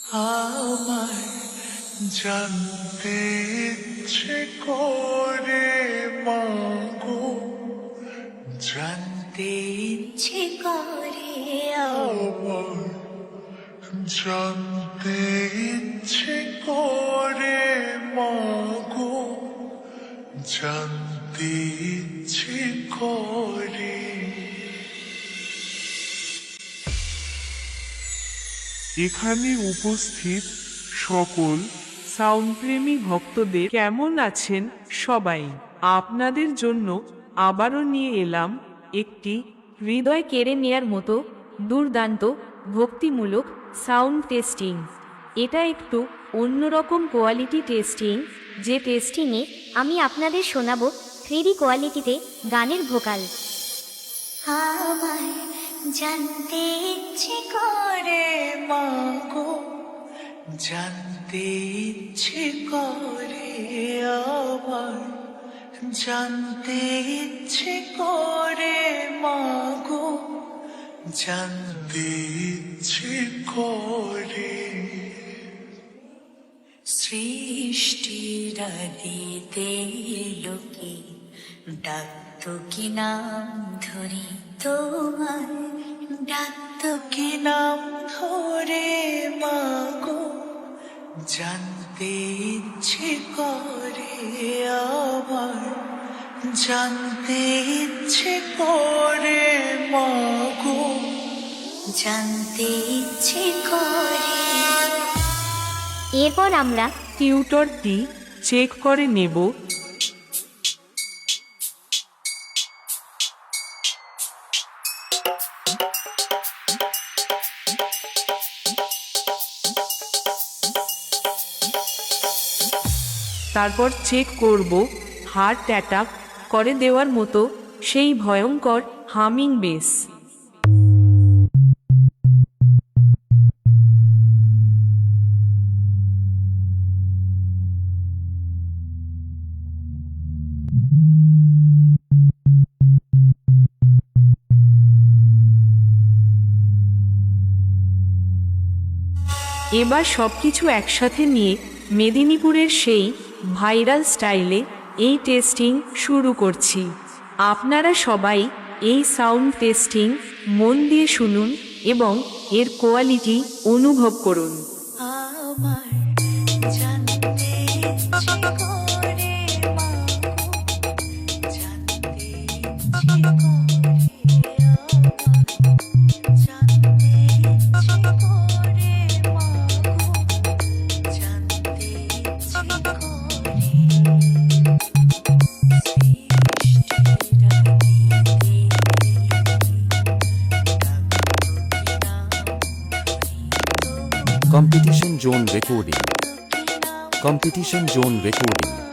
আমায় জানতে ইচ্ছে করে মাগো, জানতে ইচ্ছে করে আমায় জানতে ইচ্ছে করে মাগো, জানতে ইচ্ছে করে। এখানে উপস্থিত সকল সাউন্ডপ্রেমী ভক্তদের কেমন আছেন সবাই? আপনাদের জন্য আবারও নিয়ে এলাম একটি হৃদয় কেড়ে নেয়ার মতো দুর্দান্ত ভক্তিমূলক সাউন্ড টেস্টিং। এটা একটু অন্যরকম কোয়ালিটি টেস্টিং, যে টেস্টিংয়ে আমি আপনাদের শোনাবো 3D কোয়ালিটিতে গানের ভোকাল। আমায় জানতে ইচ্ছে করে মাগো, জানতে ইচ্ছে করে আমায় জানতে ইচ্ছে করে মাগো, জানতে ইচ্ছে করে। সৃষ্টির আদিতে লোকে ডাকতো কি নাম ধরে, তোমার ডাকতো কি নাম ধরে মাগো, জানতে ইচ্ছে করে আমার জানতে ইচ্ছে করে মাগো, জানতে ইচ্ছে করে। এরপর আমরা টিউটরটি চেক করে নেব। তারপর চেক করব হার্ট অ্যাটাক করে দেওয়ার মতো সেই ভয়ঙ্কর হামিং বেস। এবার সবকিছু একসাথে নিয়ে মেদিনীপুরের সেই ভাইরাল স্টাইলে এই টেস্টিং শুরু করছি। আপনারা সবাই এই সাউন্ড টেস্টিং মন দিয়ে শুনুন এবং এর কোয়ালিটি অনুভব করুন। আমার জানতে ইচ্ছে করে মাগো, জানতে ইচ্ছে করে আমার জানতে ইচ্ছে করে মাগো, জানতে ইচ্ছে করে। সৃষ্টির আদিতে Competition Zone Recording. Competition Zone Recording.